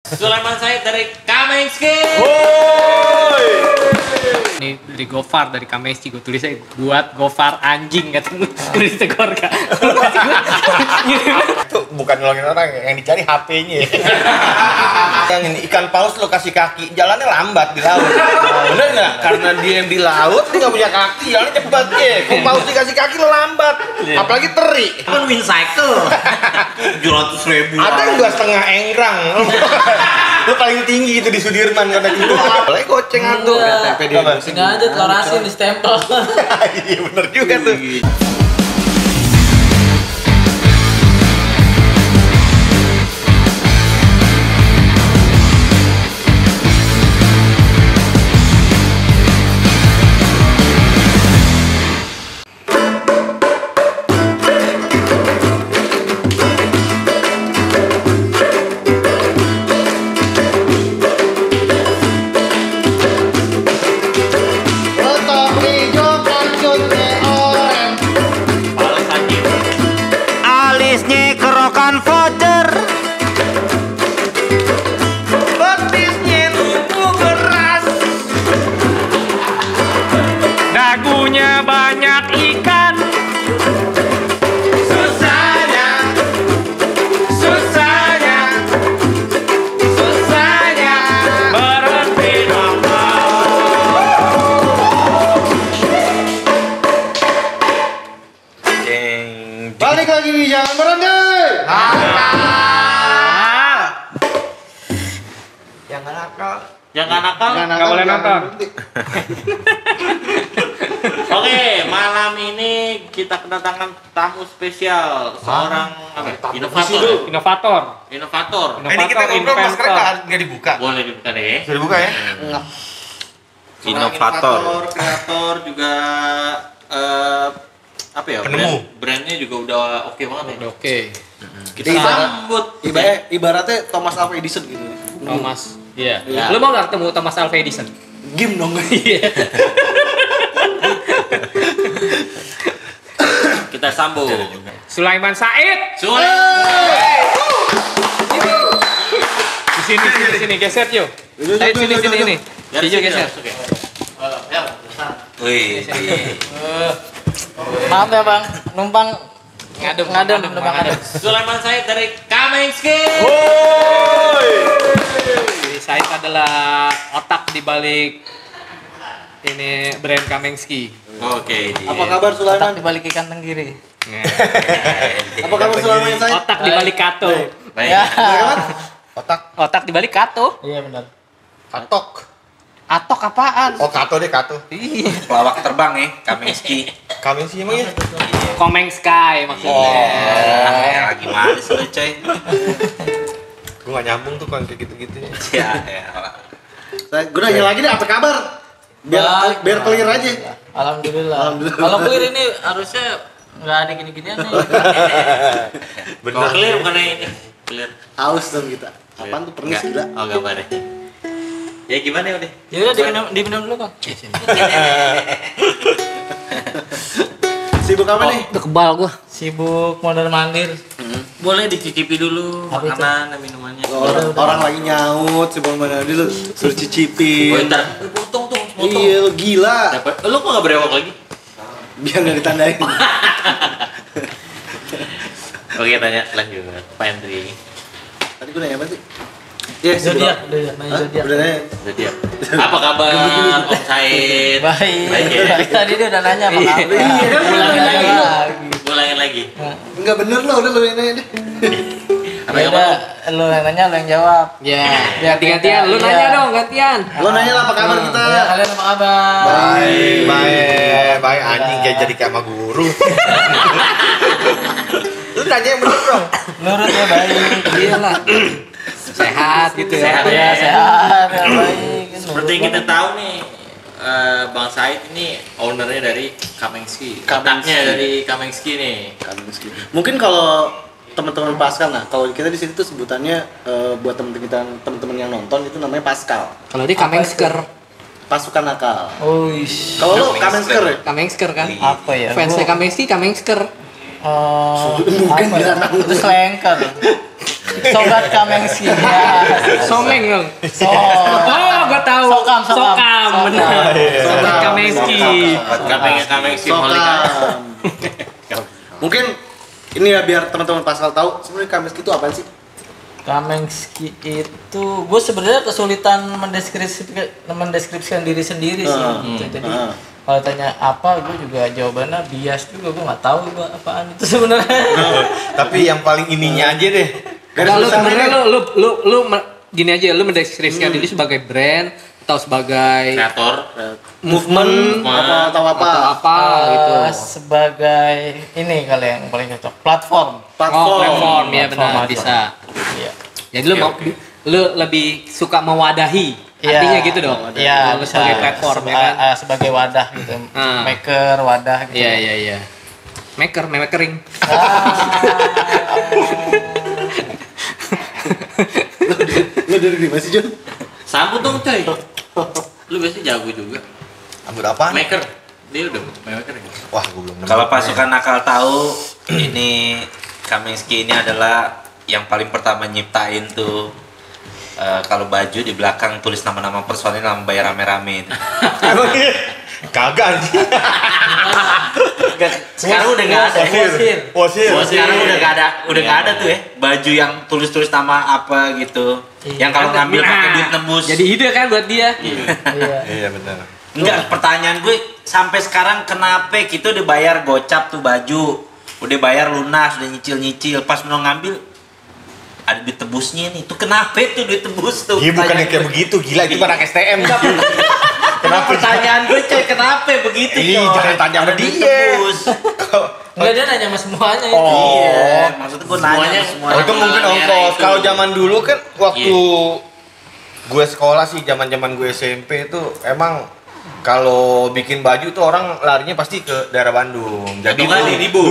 Sulaiman Said dari Kamengski. Ini dari Gofar dari Kamengski, gue tulisnya buat Gofar anjing kata gue ditegor kak. Itu bukan nolongin orang, yang dicari HP-nya. Yang ini ikan paus lo kasih kaki, jalannya lambat di laut. Bener nggak? Karena dia yang di laut, dia nggak punya kaki, jalannya cepet ya. Kalau paus dikasih kaki lo lambat, apalagi teri. Kan wind cycle. 700.000. Ada yang 2,5 enggrang. Lo paling tinggi itu di Sudirman kata gitu. Apalagi goceng atuh. Nggak ada telur asin di stempel. Iya bener juga tuh. Alisnya kerokan voucher, Betisnya tumbuh beras, Dagunya banyak ikan. susahnya, susahnya, susahnya Berhenti balik lagi jangan berhenti. Jangan nakal. Jangan nakal. Nggak boleh nonton. Oke, malam ini kita kedatangan tamu spesial, seorang inovator. Inovator. Inovator. Ini kita ngobrol maskernya nggak dibuka. Boleh dibuka deh. Sudah dibuka ya? Seorang inovator, kreator juga apa ya? Penemu. Brandnya juga udah oke banget ya. Udah oke. Kita sambut. Ibaratnya Thomas Alva Edison gitu. Thomas. Iya. Ya. Lu mau nggak ketemu Thomas Alva Edison? Game dong. Iya. Kita sambut. Sulaiman Said. Di sini geser yuk. Said sini ini. Sini geser. Oke. Ya, wih, Maaf ya bang, numpang Ngadem. numpang ngadem. Sulaiman Said dari Kamengski. Said adalah otak di balik ini brand Kamengski. Oke. Apa kabar Otak Sulaiman? di balik ikan tenggiri. Apa kabar Sulaiman saya? Otak di balik Kato. Baik. Ya. Otak di balik Kato. Iya benar. Katok. Atok apaan? Oh kato deh kato. Iya. pelawak terbang nih, Kamengski. Kami sih emang ya. Komeng Sky maksudnya. Ya, gimana sih lu coy? Gue gak nyambung tuh kan kayak gitu-gitu. Ya. Gue nanya lagi deh, apa kabar? Biar clear aja. Alhamdulillah. Kalau clear ini harusnya nggak ada gini-ginian nih. Kalau clear bukan ini. Clear. Haus dong kita. Apaan tuh pernis gila? Oh, gambar deh. Ya gimana udah? Ya udah diminum dulu bang. Sibuk apa nih? Udah kebal gua. Sibuk mondar mandir. Boleh dicicipi dulu Apa itu? makanan dan minumannya. Orang lagi nyaut, sebelum mana dulu suruh cicipin. Oh, ntar potong tuh, potong. Iya, lu gila. Dapat. Lu kok nggak berewok lagi? Biar nggak ditandain. Oke, tanya lanjut. Pak Hendri. Tadi gue nanya apa sih? Ya, Zodiak, nanya Hah? zodiak. Udah nanya. Jadi apa kabar Om Said? Baik. Baik ya. Tadi dia udah nanya apa kabar. Iya, kan Ulangin ulangin lagi. Ulangin lagi. Enggak bener lo, udah lu yang nanya deh. Apa Ya yang udah, ngomong? lu yang nanya, lu yang jawab. Ya, Biar ganti-gantian. Lu iya. nanya dong, gantian. Lo nanya lah apa kabar kita? Ya, kalian apa kabar? Baik anjing kayak jadi kayak sama guru. Lu nanya yang bener dong. Nurut ya baik. Iya lah. Sehat gitu ya. Sehat Ya sehat, ya baik. Seperti yang kita tahu nih, Bang Said ini ownernya dari Kamengski. Otaknya dari Kamengski nih. Mungkin kalau teman-teman Pascal, nah kalau kita di sini tuh sebutannya buat teman-teman yang nonton itu namanya Pascal, Kalau dia Kamengsker. pasukan nakal. Uish. Kalau lo Kamengsker ya? Kamengsker kan? Apa ya? Fansnya Kamengski, Kamengsker. Oh, Mungkin apa ya? dia anak Itu slanker. Sobat Kamengski ya. Someng dong. Oh, gua tahu. Sokam. Benar. Sobat Kamengski. Kamengski Molik. Mungkin ini ya biar teman-teman Pascal tahu sebenarnya Kamengski itu apaan sih? Kamengski itu gue sebenarnya kesulitan mendeskripsikan diri sendiri sih gitu. Jadi kalau tanya apa, gue juga jawabannya bias juga, gue nggak tahu gue apaan itu sebenarnya. Tapi yang paling ininya aja deh. Kalau sebenarnya lu gini aja, lu mendeskripsikan diri sebagai brand atau sebagai Kreator. Movement atau apa gitu. Sebagai ini kali yang paling cocok, platform. Platform ya benar bisa. Iya. Jadi lu lebih suka mewadahi. Artinya gitu dong. Iya, lu sebagai platform ya kan. Sebagai wadah gitu. Maker, wadah gitu. Iya. Makering. Lu dari di mana sih, Jon? Sambut dong coy. Lu biasanya jago juga. Sambut apaan? Maker. Dia udah maker ya? Wah, gue belum nemu. Kalau pasukan nakal tahu, ini Kamengski ini adalah yang paling pertama nyiptain tuh kalau baju di belakang tulis nama-nama personil sama bayar rame-rame itu. Kagak sih. Sekarang udah nggak ada. Wasir. Sekarang udah nggak ada tuh ya baju yang tulis-tulis nama apa gitu. Yang kalau ngambil pakai duit nembus. Jadi ide kan buat dia. Iya benar. Enggak, pertanyaan gue sampai sekarang kenapa kita udah bayar gocap tuh baju, udah bayar lunas, udah nyicil-nyicil, pas mau ngambil ada duit tebusnya nih. Tuh kenapa tuh duit tebus tuh? Iya bukan yang kayak begitu, gila itu anak STM. Kenapa pertanyaan gue coy, kenapa begitu coy? Jangan tanya sama Ada duit dia. tebus. Enggak, dia nanya sama semuanya itu. Iya, maksud gue nanya semuanya. Oh, itu mungkin ongkos. Kalau zaman dulu kan waktu gue sekolah sih, zaman gue SMP itu emang kalau bikin baju tuh orang larinya pasti ke daerah Bandung. Jadi Atau nggak di Dibo?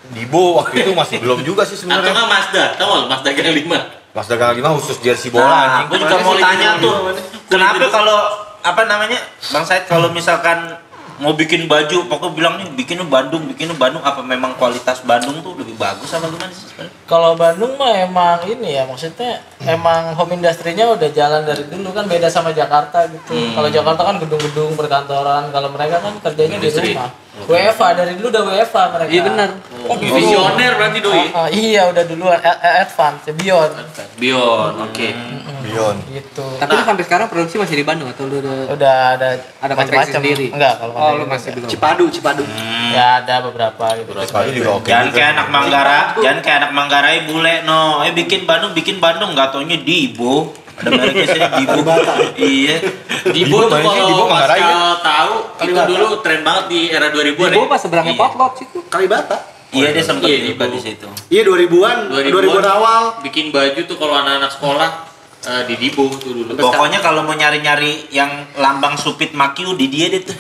Dibo waktu itu masih belum juga sih Atau sebenarnya. nggak Mazda? Tahu nggak Mazda Gang 5? Mas Dagang 5 khusus jersey bola Nah, anjing. gue juga mau tanya tuh, kenapa kalau apa namanya Bang Said kalau misalkan mau bikin baju, pokoknya bilang nih bikinnya Bandung, apa memang kualitas Bandung tuh lebih bagus apa gimana sih sebenarnya? Kalau Bandung mah emang ini ya, maksudnya emang home industry-nya udah jalan dari dulu kan, beda sama Jakarta gitu. Kalau Jakarta kan gedung-gedung perkantoran, kalau mereka kan kerjanya di rumah. WFA dari dulu udah WFA mereka. Iya benar. Oh, visioner berarti doi. Iya udah duluan advance, beyond Beyond, oke. Beyond. gitu. Tapi lu sampai sekarang produksi masih di Bandung atau lu udah Udah ada konveksi sendiri? Enggak, kalau Oh, lu konveksi masih enggak. belum. Cipadu. Ya ada beberapa gitu. Sekali juga oke. Jangan juga. kayak anak Manggarai bule no. Bikin Bandung nggak taunya Dibo. Ada mereknya sih Dibo. Iya. Dibo tuh Dibo kalau Manggarai Pascal tahu itu dulu tren banget di era 2000-an. Gue pas seberangnya Iya. Potlot situ. Kalibata. Iya dia sempat Iya, juga Dibo. di situ. Iya 2000-an 2000-an awal. bikin baju tuh kalau anak-anak sekolah di Dibo tuh dulu. Pokoknya kalau mau nyari-nyari yang lambang supit Makiu di dia deh tuh.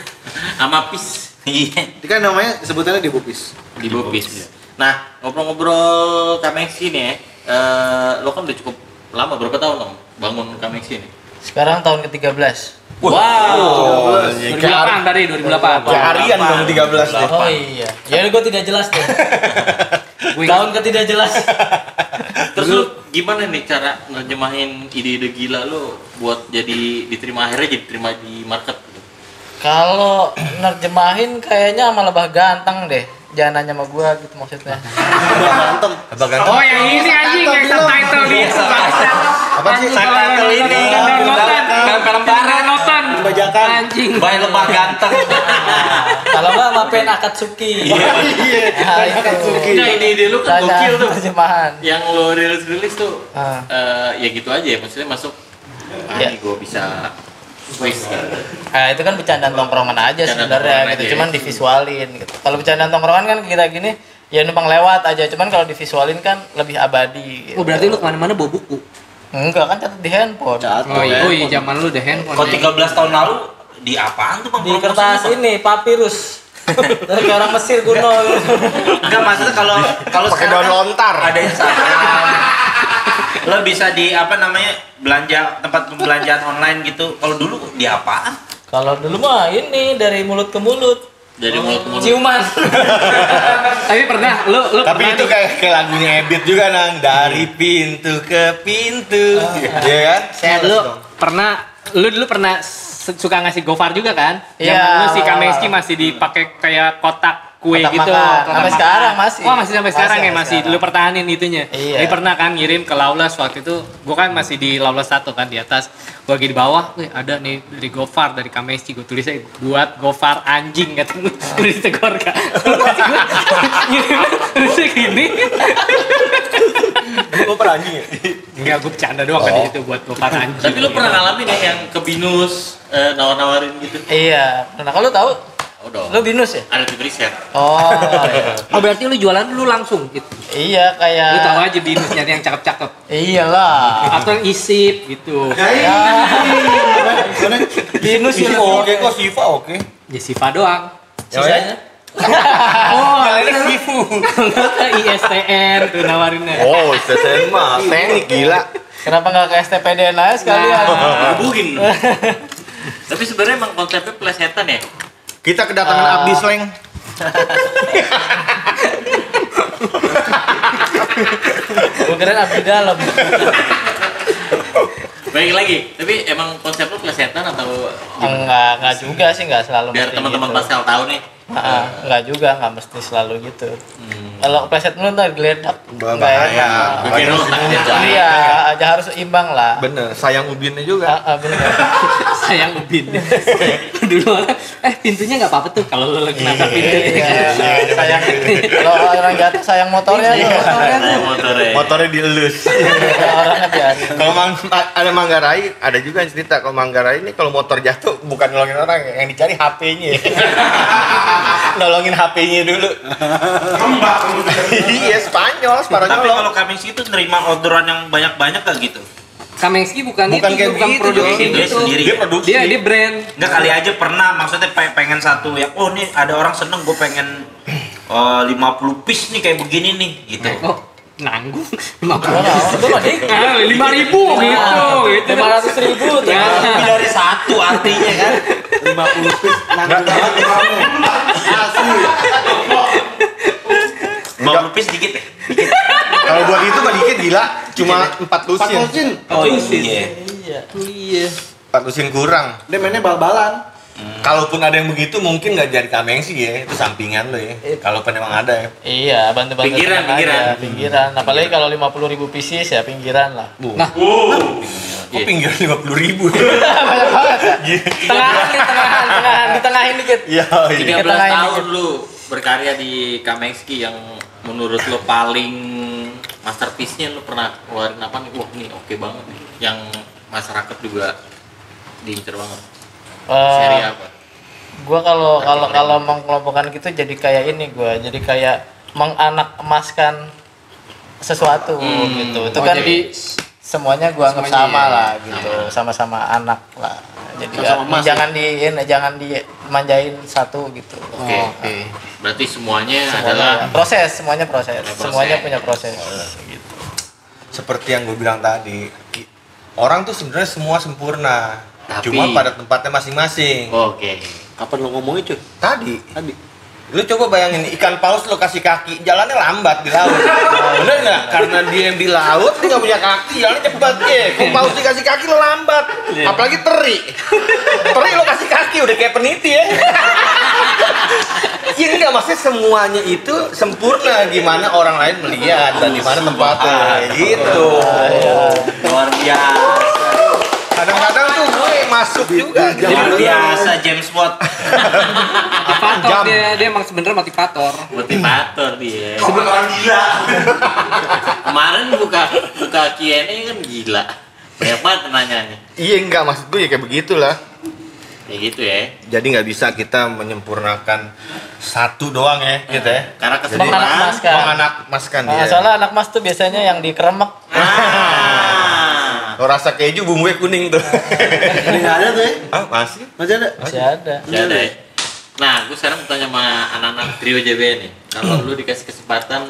sama Pis. Iya. Ini kan namanya sebutannya di Bupis. Dibo Pis. Nah, ngobrol-ngobrol Kamengski nih ya. Lo kan udah cukup lama, berapa tahun dong bangun Kamengski nih? Sekarang tahun ke-13. Oh, 2008 dari 2008. Kayak Aryan dong 13 deh. Oh iya. Ya gue tidak jelas deh. Tahun ke-tidak jelas. Terus lu gimana nih cara nerjemahin ide-ide gila lo buat jadi diterima, akhirnya jadi diterima di market? Kalau nerjemahin kayaknya sama Lebah Ganteng deh. Jangan nanya sama gua gitu maksudnya. Berantem. Apa ganteng? Oh yang ini anjing yang subtitle itu bangsat. Apa sih? Subtitle ini. Film barat nonton. Bajakan. Anjing. Bayi Lebah Ganteng. Kalau nggak sama Pen Akatsuki. Iya. Nah, itu. Nah, ide-ide lu kan Tanya gokil tuh. terjemahan. Yang lo rilis tuh Ah. ya gitu aja ya, maksudnya masuk Ya. ini gue bisa twist gitu. Nah, itu kan bercandaan tongkrongan aja Bercandaan sebenarnya tongkrongan gitu. aja, Cuman ya. divisualin gitu. Kalau bercandaan tongkrongan kan kita gini ya numpang lewat aja. Cuman kalau divisualin kan lebih abadi. Gitu. Oh berarti lu kemana-mana bawa buku? Enggak kan catat di handphone. Oh iya zaman lu udah handphone. Kalau ya. 13 tahun lalu di apaan tuh Bang? Di kertas ini papirus. Kayak orang Mesir kuno. Enggak, maksudnya kalau Pakai sekarang daun lontar. ada Instagram. Lo bisa di apa namanya belanja tempat pembelanjaan online gitu. Kalau dulu di apaan? Kalau dulu mah ini dari mulut ke mulut. Dari mulut ke mulut. Ciuman. Tapi pernah lu Tapi pernah itu nih, kayak lagunya Ebit juga nang, dari pintu ke pintu, ya kan? lu pernah lu dulu pernah suka ngasih gofar juga kan? Iya. Zaman lu si Kameski masih dipakai kayak kotak kue Kotak gitu. makan. kotak Sampai makan. sekarang masih. Oh, masih sampai sekarang ya, Sampai masih sekarang. lu pertahanin itunya. Iya. Jadi pernah kan ngirim ke Lawless waktu itu, gua kan masih di Lawless 1 kan di atas. Gua lagi di bawah, wih ada nih dari Gofar dari Kameski, gua tulisnya buat Gofar anjing kata lu. Gua ditegor kan. Ngirim tulisnya gini. Gue peranjing ya? Enggak, gua bercanda doang kan itu buat Gofar anjing. Tapi lu pernah ngalamin ya yang ke Binus nawar-nawarin gitu? Iya. Nah, kalau lu tahu, Udah. lu binus ya? Ada tim riset. Oh, iya. Oh, berarti lu jualan lu langsung gitu. Iya, kayak Lu tahu aja binus nyari yang cakep-cakep. Iyalah. Atau yang isip gitu. Binus Siva ya. oke kok, Siva oke. Ya Siva doang. Sisanya. Oh, Kalian Sifu. ke ISTN tuh nawarinnya. Oh, STN mah teknik gila. Kenapa nggak ke STPDN aja sekalian? Hubungin. Tapi sebenarnya emang konsepnya plesetan ya. Kita kedatangan Abdi Sleng. Gue keren abdi dalam. Baik lagi, tapi emang konsep lu plesetan atau Enggak juga sih, enggak selalu biar mesti teman-teman gitu. Pascal tahu nih. Enggak juga, enggak mesti selalu gitu. Kalau pleset lu ntar geledak. Bah, Nggak bahaya. enak. Bikin otak dia tuh. Iya, aja harus imbang lah. Bener, sayang ubinnya juga. Bener. Sayang ubin. Dulu orang, pintunya nggak apa-apa tuh kalau lu lagi nabrak pintu. Iya, sayang. Kalau orang jatuh sayang motornya tuh. Saya motornya. Motornya dielus. Orangnya biarin. Kalau ada Manggarai, ada juga yang cerita kalau Manggarai ini kalau motor jatuh bukan nolongin orang, yang dicari HP-nya. Nolongin HP-nya dulu. Iya, Spanyol, Tapi Spanyol. kalau kami itu nerima orderan yang banyak-banyak gak gitu? Kameski bukan Bukan itu, kayak bukan begitu, produksi Dia gitu. sendiri. Dia produksi. Dia brand. Enggak kali aja pernah, maksudnya pengen satu ya. Oh nih ada orang seneng, gue pengen 50 piece nih kayak begini nih gitu. Oh, nanggung. 50. Itu mah dikit. 5.000 gitu. Gitu. 500.000 tuh. Ya. Lebih dari satu artinya kan. 50 piece nanggung banget orangnya. Asli. 50 piece dikit ya? Kalau buat itu mah dikit gila, cuma 4 Pak lusin. Lusin, Oh iya. Iya. Iya. 4 lusin kurang. dia mainnya bal-balan. Kalaupun ada yang begitu mungkin nggak jadi Kamengsi ya, itu sampingan lo ya. Kalaupun emang ada ya. Iya, bantu-bantu Pinggiran, teman pinggiran. aja, pinggiran. Apalagi kalau 50.000 pieces ya pinggiran lah. Nah, Kok pinggiran 50.000? Banyak banget ya. Tengahan, ditengahin dikit. Iya, iya. 13 Ketengahin tahun dikit. lu berkarya di Kameski, yang menurut lu paling masterpiece-nya lu pernah keluarin apa nih? Wah, ini oke banget nih. Yang masyarakat juga diincer banget. Seri apa? Gua kalau mengkelompokkan gitu jadi kayak ini jadi kayak menganak emaskan sesuatu gitu. Itu oh, kan jadi semuanya gua anggap semuanya, sama iya. lah gitu, sama-sama anak lah. Jadi Sama-sama emas, jangan dimanjain satu gitu. Oke. Oke. Berarti semuanya Semuanya adalah semuanya proses. Proses. Semuanya punya proses. Gitu. Seperti yang gue bilang tadi, orang tuh sebenarnya semua sempurna. Tapi- Cuma pada tempatnya masing-masing. oke. Kapan lo ngomongnya cuy? Tadi, Tadi. lu coba bayangin ikan paus lo kasih kaki, jalannya lambat di laut. Bener nggak? Karena dia yang di laut, dia nggak punya kaki, jalannya cepet ya. Kalau paus dikasih kaki lo lambat. Apalagi teri. Teri lo kasih kaki udah kayak peniti ya. Iya enggak, maksudnya semuanya itu sempurna, gimana orang lain melihat dan di mana tempatnya gitu. Luar biasa. Kadang-kadang tuh gue masuk juga. Luar biasa James Bond. Motivator Jam. dia emang sebenarnya motivator. Motivator dia. Kemarin buka Q&A kan gila. Banyak banget nanyanya. Iya enggak, maksud gue ya kayak begitulah. Kayak gitu ya. Jadi nggak bisa kita menyempurnakan satu doang ya, gitu ya. Karena Jadi kesempurnaan. Menganak-emaskan. menganak-emaskan Nah, dia. soalnya anak mas tuh biasanya yang dikeremek. Ah. Lo rasa keju bumbunya kuning tuh. Ini nggak ada tuh ya? Ah, masih? Masih ada? Masih ada. Ya ada ya. Nah, gue sekarang mau tanya sama anak-anak trio JB nih. Kalau lu dikasih kesempatan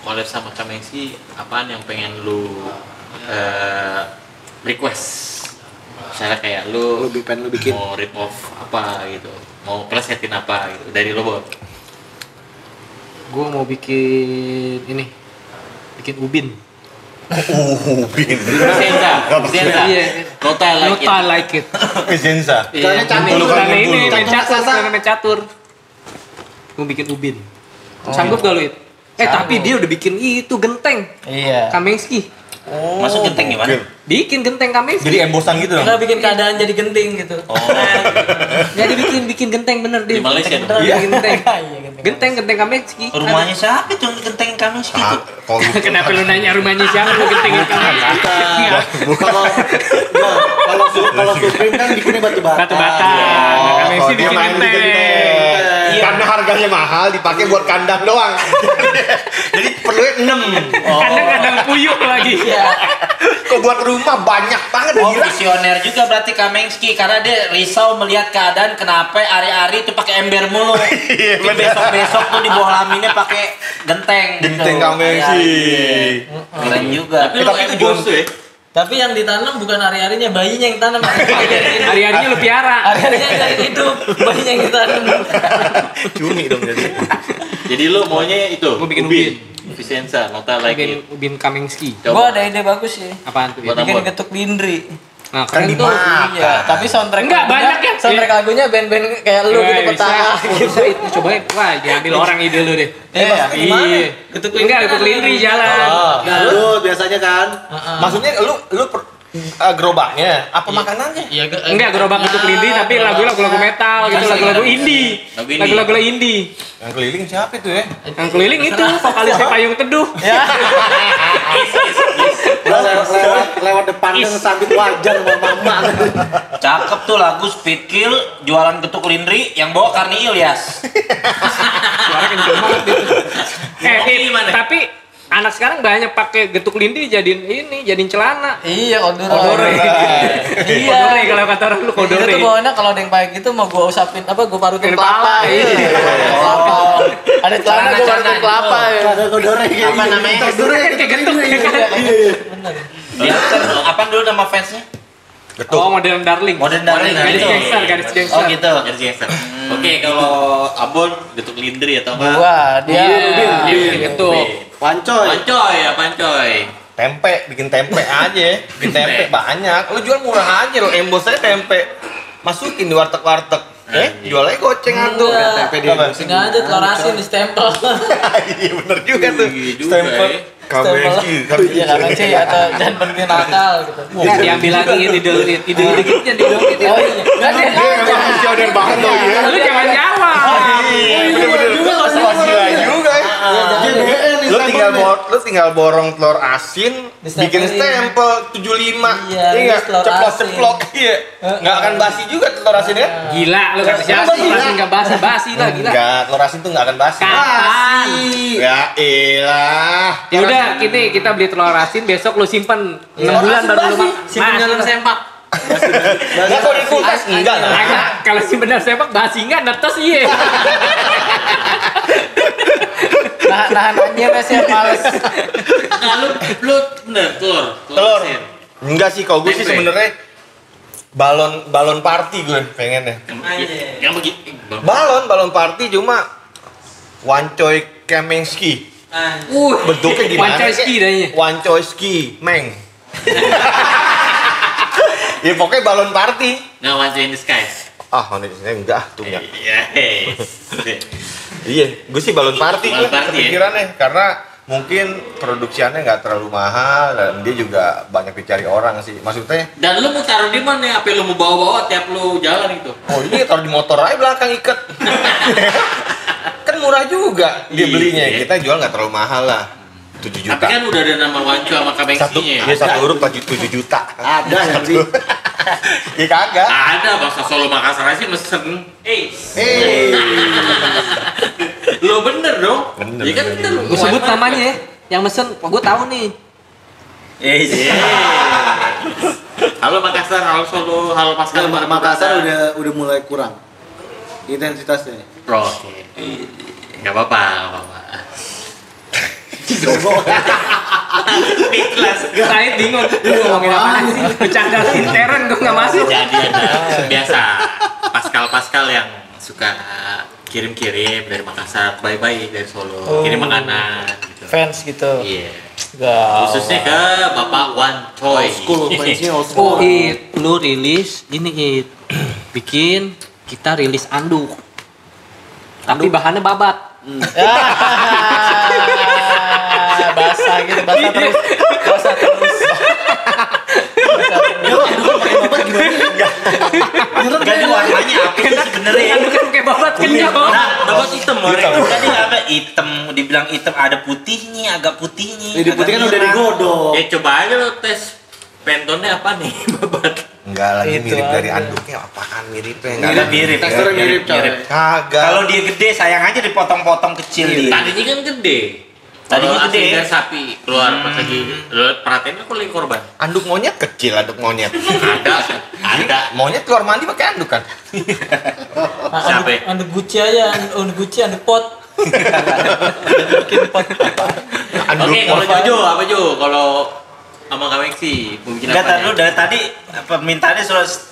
collab sama Kameksi, apaan yang pengen lu request? Misalnya kayak lu Lu bikin. mau rip off apa gitu, mau plesetin apa gitu dari lo Bot. Gue mau bikin ini, bikin ubin. Vicenza. Iya. Nota I like Not I like it. Vicenza. Karena catur, Karena ini main catur catur, raksasa. karena main catur. Gue bikin ubin. Oh, Sanggup iya. gak lu It? Tapi dia udah bikin itu genteng. Iya. Kamengski. Masuk genteng gimana? Bikin genteng Kamengski. Jadi embosan gitu dong. Enggak bikin keadaan jadi genting gitu. Oh, Jadi bikin genteng bener dia. Di Malaysia dong? Iya, genteng. Iya, Genteng Kamengski. rumahnya siapa itu yang genteng kami Ah, segitu? kalau gitu. Kenapa lu nanya rumahnya siapa lu gentengin Kamengski? Kalau kalau Supreme kan bikinnya batu bata. Batu bata. Oh, Kamengski kalau dia bikin main di genteng. genteng. Karena harganya mahal dipakai buat kandang doang. Jadi perlunya 6. Kadang-kadang puyuh lagi. Kok buat rumah banyak banget Oh, gila. visioner juga berarti Kamengski karena dia risau melihat keadaan kenapa ari-ari itu pakai ember mulu. Iya, Jadi besok-besok tuh di bawah laminnya pakai genteng. Genteng gitu. Kamengski. Iya, Keren juga. Tapi lo Tapi itu embos tuh ya. Tapi yang ditanam bukan hari-harinya, bayinya yang tanam. Hari-harinya lu piara. Hari-harinya dari hidup, bayinya yang ditanam. Cumi dong jadi. Jadi lo maunya itu. Gua bikin ubin. Vicenza, Nota I like Bikin it. ubin Kamengski. Gua ada ide bagus sih. Apaan tuh? Buat It? apa? Bikin getuk lindri. Nah, Kan keren tuh. dimakan. Iya, tapi soundtrack Enggak, banyak ya. Soundtrack lagunya band-band kayak lu gitu petaka gitu. Bisa itu cobain. Wah, diambil orang ide lu deh. Iya, gimana? Iya. Getuk Enggak, getuk lindri jalan. Lu biasanya kan. Maksudnya lu gerobaknya apa makanannya? Iya, Enggak, gerobak getuk lindri tapi lagu-lagu metal gitu, lagu-lagu indie. Lagu indie. Lagu-lagu indie. Yang keliling siapa itu ya? Yang keliling itu vokalisnya Payung Teduh. Ya. Lewat depan ngesambit wajan sama mama. Cakep tuh lagu Speed Kill jualan getuk lindri yang bawa Karni Ilyas. Suara kenceng banget itu. Tapi anak sekarang banyak pakai getuk lindri jadiin celana. Iya, kodore. Kodore. Iya. Kodore kalau kata orang lu Itu kodore. tuh bawaannya kalau ada yang pakai gitu mau gua usapin apa gua parutin Ini kelapa. pala, iya. Kelapa. Ada celana gua parutin kelapa ya. Ada kodore kayak Apa namanya? Kodore Kayak getuk ya kan. Bener. Dia apa dulu nama fansnya? Oh, Modern Darling. Modern Darling, Garis gitu. gangster, garis gangster. Oh gitu. Garis gangster. Oke, kalau Abon getuk lindri atau enggak? Gua dia Dia bikin getuk. Pancoy. Pancoy ya, pancoy. Tempe, bikin tempe aja. Bikin tempe banyak. Lu jual murah aja lo, embos aja tempe. Masukin di warteg-warteg. Jualnya gocengan tuh. Enggak. Tempe dia. sini aja telur asin di stempel. Iya bener juga tuh. Iya juga, Stempel. ya. Kamengski. Iya, Kamengski atau jangan berhenti nakal gitu. Nggak diambil lagi ide gitu jangan didownload Oh iya. Enggak dia Dia emang visioner banget loh ya. Lu jangan jawab. Bener-bener. Wah, gila juga ya. Lu tinggal borong telur asin, Di bikin stempelin. stempel 75. Iya, Iya, telur ceplok-ceplok. Iya. Nggak akan basi juga telur asinnya. Gila, lu kata siapa? Masih enggak basi lah gila. Enggak, telur asin tuh nggak akan basi. Kapan? Ya elah. Ya udah, kita beli telur asin, besok lu simpen 6 bulan baru lu Simpen dalam sempak. Nggak kalau di kulkas enggak lah. Kalau simpen dalam sempak basi enggak netes iya. Nahan anjir sih males. Nah, lu bener Telur. asin. Enggak sih, kalau gue sih Tempe. sebenarnya balon party gue pengennya. Yang begitu. Balon party cuma Wancoy Kamengski. Bentuknya gimana? Wancoyski dahnya. Wancoyski, Meng. Ya pokoknya balon party. Nah, One in the Skies. Ah, mana di sini enggak tuh ya. Iya. Iya, gue sih balon party gue Balon party, ya? kepikirannya karena mungkin produksiannya nggak terlalu mahal dan dia juga banyak dicari orang sih. Maksudnya, Dan lu mau taruh di mana? Apa lu mau bawa-bawa tiap lu jalan itu? oh iya taruh di motor aja belakang iket. Kan murah juga dia Iya. belinya. Kita jual nggak terlalu mahal lah. 7 juta. Tapi kan udah ada nama Wanco sama Kamengskinya ya? Dia satu huruf lagi 7 juta. Ada yang beli. Ya kagak. Ada bahasa Solo Makassar aja mesen. Lo bener dong? Bener, Iya kan bener. bener. Gue sebut namanya ya. Yang mesen, gue tahu nih. Halo Makassar, halo Solo, halo Pascal. Makassar udah mulai kurang intensitasnya. Oke. Gak apa-apa, gak apa-apa. Speechless. Saya bingung, lu ngomongin apaan sih? Bercanda intern gue nggak masuk. Jadi ada biasa Pascal yang suka kirim-kirim dari Makassar, bye-bye dari Solo, kirim makanan gitu. Fans gitu. Iya. Gak. Khususnya ke Bapak Wan Choi. School, fansnya old Oh, school. lu rilis ini bikin kita rilis anduk. Tapi bahannya babat. Basah gitu, basah terus. Basah terus. Jadi warnanya apa sih sebenarnya? Anduk kan kayak babat kenyal. Nah, babat hitam orang. Tadi apa hitam, dibilang hitam ada putihnya, agak putihnya. Ini putih kan agak udah merah. digodok. Ya coba aja lo tes pentonnya apa nih babat. Enggak lagi Itu mirip dari aja. anduknya, apaan miripnya? Mirip, Enggak mirip. Teksturnya mirip, coy. Kagak. Kalau dia gede sayang aja dipotong-potong kecil dia. Tadinya kan gede. Tadinya Kalau gede. asli dari sapi keluar pas lagi lo perhatiin kok lagi korban. anduk monyet kecil, anduk monyet. Ada. Monyet keluar mandi pakai anduk kan? Siapa ya? Anduk Gucci aja, anduk Gucci, anduk pot. Bikin pot. Anduk Oke, kalau pot. Jojo apa Jo? Kalau sama Kak sih mau bikin Enggak, apa? tahu dari tadi permintaannya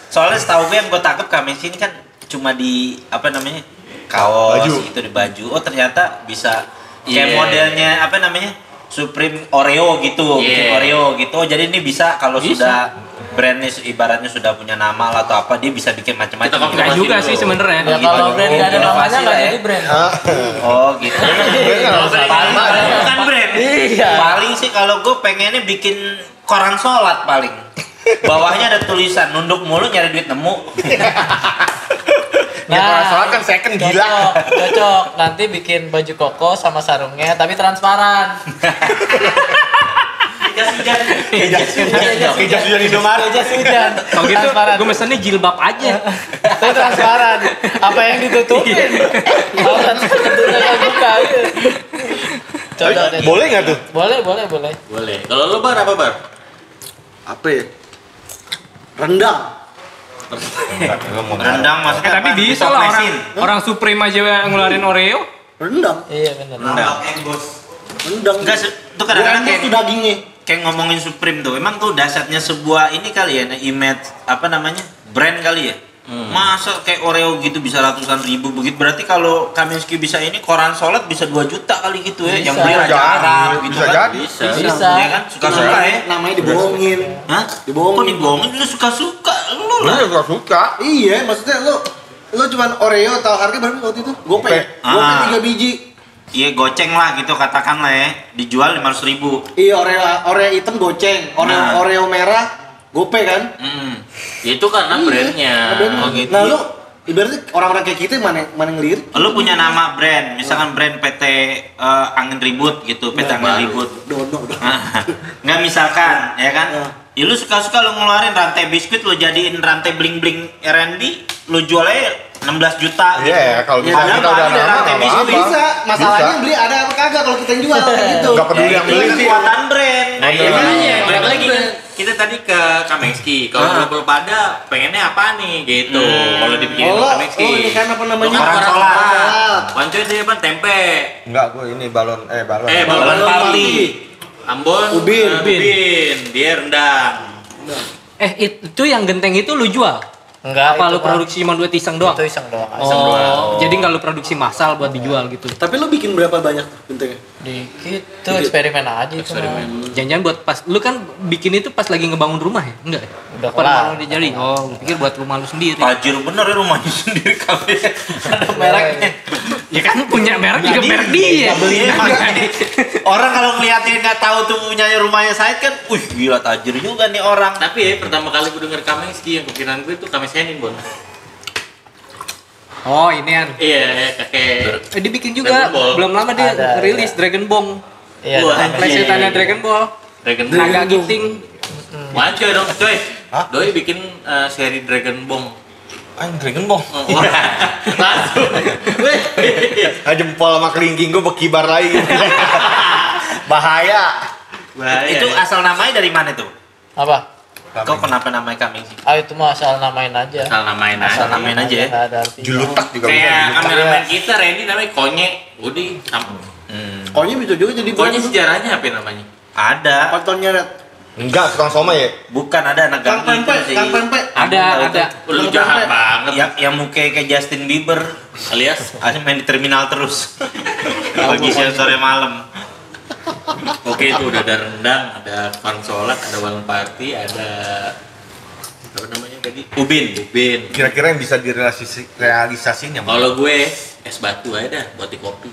soalnya setahu gue yang gue tangkap kami sini kan cuma di apa namanya kaos Baju. itu di baju. Oh ternyata bisa kayak Iya. modelnya apa namanya Supreme Oreo gitu, bikin Iya. Oreo gitu. Oh, jadi ini bisa kalau Bisa. sudah brandnya ibaratnya sudah punya nama lah atau apa dia bisa bikin Kita macam-macam. konfirmasi Enggak juga dulu. sih sebenarnya. Ya kalau brand nggak ada Inovasi namanya nggak lah ya. jadi brand. Oh gitu. Bukan brand. Iya. Paling sih kalau gue pengennya bikin koran sholat paling. Bawahnya ada tulisan nunduk mulu nyari duit nemu. Ya kalau sholat kan second gila. Cocok. Nanti bikin baju koko sama sarungnya tapi transparan. Kejas hujan Indomaret. Jas hujan. Kalau gitu Transparan. gue mesennya jilbab aja. Itu transparan. Apa yang ditutupin? Aurat tentunya kan buka. Cocok deh. Boleh nggak tuh? Boleh, boleh, boleh. Boleh. Kalau lo bar apa bar? Apa ya? Rendang. Rendang maksudnya Tapi apa? bisa lah Ditoplesin. orang Supreme aja ngeluarin Oreo. Rendang. Iya benar. Rendang. Rendang. Enggak, itu kadang-kadang Gua kayak tuh dagingnya. kayak ngomongin Supreme tuh. Emang tuh dasarnya sebuah ini kali ya, image apa namanya? Brand kali ya. Masa kayak Oreo gitu bisa ratusan ribu begitu. Berarti kalau Kaminsky bisa ini koran sholat bisa 2 juta kali gitu ya. Yang Bisa. beli Raja Arab gitu Bisa kan. jadi. Bisa. Bisa. Ya kan? Suka-suka ya. Namanya dibohongin. Hah? Dibohongin. Kok dibohongin? Lu suka-suka lu Lu lah. nggak suka. Iya, maksudnya lu cuman Oreo tahu harga berapa waktu itu? Gope. Gope 3 biji. Iya goceng lah gitu katakanlah ya. Dijual 500.000. Iya, Oreo hitam goceng. Nah. Oreo merah gope kan? Ya itu karena brandnya. Brandnya. Oh, gitu. Nah, lu ibaratnya orang-orang kayak kita mana ngelirik? Lu punya nama brand, misalkan brand PT Angin Ribut gitu, PT Angin Ribut. Dono. Nggak misalkan, ya kan? Ya. Ya lu suka-suka lu ngeluarin rantai biskuit, lu jadiin rantai bling-bling R&B, lu jualnya 16 juta. Iya, kalau Iya, kita udah ada nama rantai nggak biskuit. apa-apa. Bisa, masalahnya beli ada apa kagak kalau kita yang jual kayak gitu. Nggak peduli Ya, yang itu beli sih. kekuatan brand. Nah, iya Bener. makanya balik lagi Bener. kita tadi ke Kaminsky. Kalau lo pada pengennya apa nih gitu. Kalau dibikin Oh, Kaminsky. ini kan apa namanya? Orang Orang sholat. sholat. Wancoy dia apa tempe. Enggak, gue ini balon. Balon Balon party. Ambon. Ubin. Ubin. Dia rendang. Itu yang genteng itu lu jual? Enggak. Apa itu lu mah- produksi cuma 2 tisang doang? Itu iseng doang. Oh, jadi nggak lu produksi massal buat dijual gitu? Tapi lu bikin berapa banyak bentuknya? Dikit tuh eksperimen aja itu mah. Jangan-jangan buat pas lu kan bikin itu pas lagi ngebangun rumah ya? Enggak. Ya? Udah Apa kelar. rumah lu udah jadi? Oh, gua pikir buat rumah lu sendiri. Tajir bener ya rumahnya sendiri kafe. Ada mereknya. Ya kan punya merek juga merek dia. Iya, makanya. Orang kalau ngeliatin nggak tahu tuh punyanya rumahnya Said kan, wih gila tajir juga nih orang. Tapi ya pertama kali gue denger Kaminsky yang kepikiran gue itu Kaminsky Bon. Oh, ini kan. Iya, kakek. Dibikin juga. Dragon Ball. Belum lama dia Ada, rilis Dragon Ball. Iya. Wah, ada anjing. Plesetannya Dragon Ball. Dragon Naga giting. Wancoy dong, coy. Hah? Doi bikin seri Dragon Ball. Dragon Ball. Langsung. Nah, jempol sama kelingking gue berkibar lagi. Bahaya. Bahaya. Itu asal namanya dari mana tuh? Apa? Kok kenapa namanya Kaminsky? Itu mah asal namain aja. asal namain Asal aja. namain aja ya. Nggak ada artinya. Julutak juga Kayak bisa. kameramen kita Randy namanya Konye. Udi. Pokoknya bisa juga jadi Konye brand. sejarahnya apa namanya? Ada. Kontonnya Red. Enggak, tukang somai ya? Bukan, ada anak Kang gang Pempe, itu sih. Kang Pempe. Ada. Lu jahat banget. Yang mukanya kayak Justin Bieber Alias main di terminal terus. Pagi siang sore malam. oke itu udah ada rendang, ada warung sholat, ada warung party, ada apa namanya tadi? Ubin. Kira-kira yang bisa direalisasiin yang mana? Kalau gue es batu aja dah buat di kopi.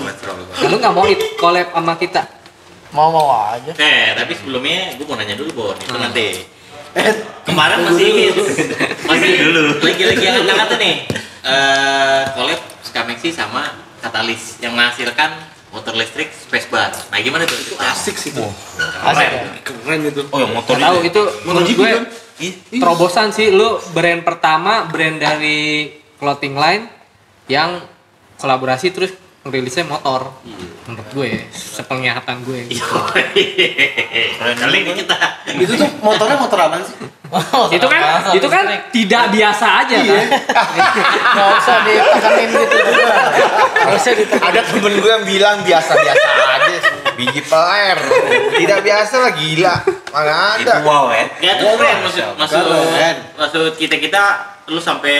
kolesterol. Lu nggak mau collab sama kita? Mau aja. Tapi sebelumnya gue mau nanya dulu Bon, itu nanti. Kemarin masih dulu. Lagi angkat nih. Collab Skamexi sama Katalis yang menghasilkan motor listrik spacebar. Nah gimana tuh? Itu Asik sih tuh. Asik. Keren itu. Oh, yang motor Tahu itu menurut gue Ih, terobosan sih. Lu brand pertama, brand dari clothing line yang kolaborasi terus rilisnya motor. Menurut gue, sepenglihatan gue. Kali ini kita. Itu tuh motornya motor apaan sih? itu kan tidak biasa aja kan. Nggak usah ditekanin gitu juga. Nggak usah ditekanin. Ada temen gue yang bilang biasa-biasa aja, biji peler. Tidak biasa lah, gila. Mana itu ada. wow ya. Ya itu keren maksud kita lu sampai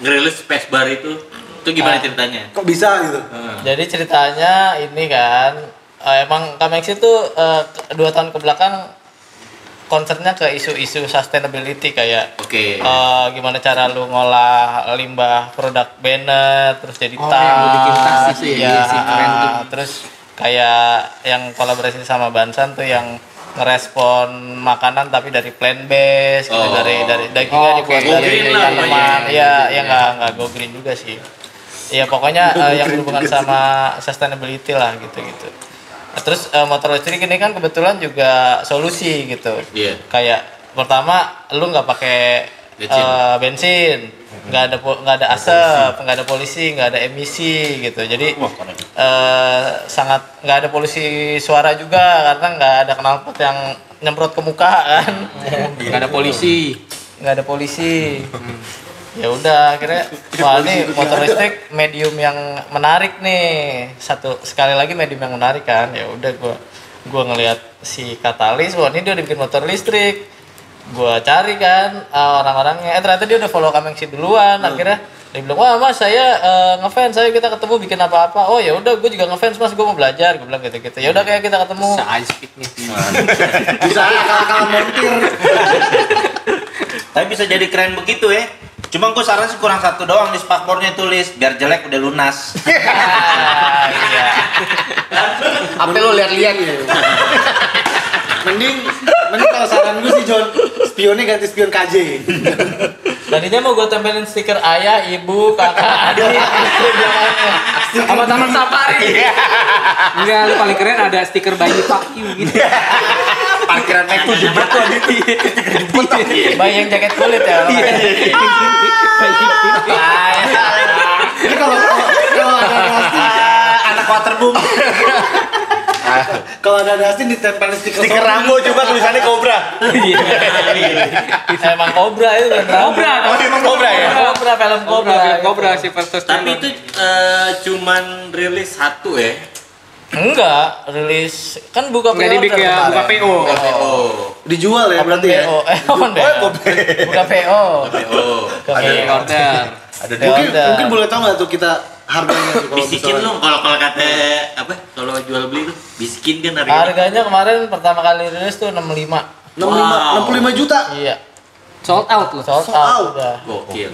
ngerilis spacebar itu gimana ceritanya? Kok bisa gitu? Jadi ceritanya ini kan emang Kamex itu 2 tahun kebelakang concernnya ke isu-isu sustainability kayak gimana cara lu ngolah limbah produk banner terus jadi tas, yang lu bikin tas itu ya, sih, keren tuh. Terus kayak yang kolaborasi sama Bansan tuh yang ngerespon makanan tapi dari plant based gitu, dari dagingnya dibuat Go dari green lah tanaman. namanya. Ya nggak go green juga sih. Ya pokoknya yang berhubungan sama sustainability lah gitu-gitu. Nah, terus motor listrik ini kan kebetulan juga solusi gitu. Iya. Kayak pertama lu nggak pakai bensin, nggak ada asap, nggak ada polusi, nggak ada emisi gitu. Jadi sangat nggak ada polusi suara juga karena nggak ada knalpot yang nyemprot ke muka kan. Nggak ada polisi. Nggak ada polisi. Ya udah akhirnya wah ini motor listrik medium yang menarik nih, sekali lagi medium yang menarik kan. Ya udah gua ngelihat si Katalis, wah ini dia udah bikin motor listrik, gua cari kan orang-orangnya, ternyata dia udah follow Kamengsi duluan. Akhirnya dia bilang, wah mas saya ngefans, saya kita ketemu bikin apa-apa. Oh ya udah, gue juga ngefans mas, gue mau belajar, gue bilang gitu. Ya udah kayak kita ketemu. Se-speaknya. Bisa akal-akalan montir. Tapi bisa jadi keren begitu ya. Cuma gue saran sih kurang satu doang di spakbornya tulis biar jelek udah lunas. Iya. Apa lu lihat-lihat gitu. Mending kalau saran gue sih John, spionnya ganti spion KJ. Tadinya mau gue tempelin stiker ayah, ibu, kakak, adik, Sama taman safari. Enggak, lu paling keren ada stiker bayi fuck you gitu. Parkiran naik tuh jebret tuh bayi yang jaket kulit ya. Ini kalau ada Dustin, Anak waterboom. kalau ada Dustin ditempelin stiker Rambo, coba tulisannya Cobra. Emang Cobra itu kan Cobra, emang Cobra ya? Cobra, film Cobra. Cobra si versus Tapi itu cuman rilis satu ya. Enggak, rilis kan buka Nggak dibikin ya, buka PO. dijual ya berarti ya. Open BO. Buka PO. PO. Ke PO. order. Ada Mungkin boleh tahu nggak tuh kita harganya tuh kalau Bisikin misalnya. lu kalau kata apa? Kalau jual beli tuh bisikin kan harganya. Harganya kemarin pertama kali rilis tuh 65. 65 juta. Iya. Sold out loh. Sold Sold out. out udah. Gokil.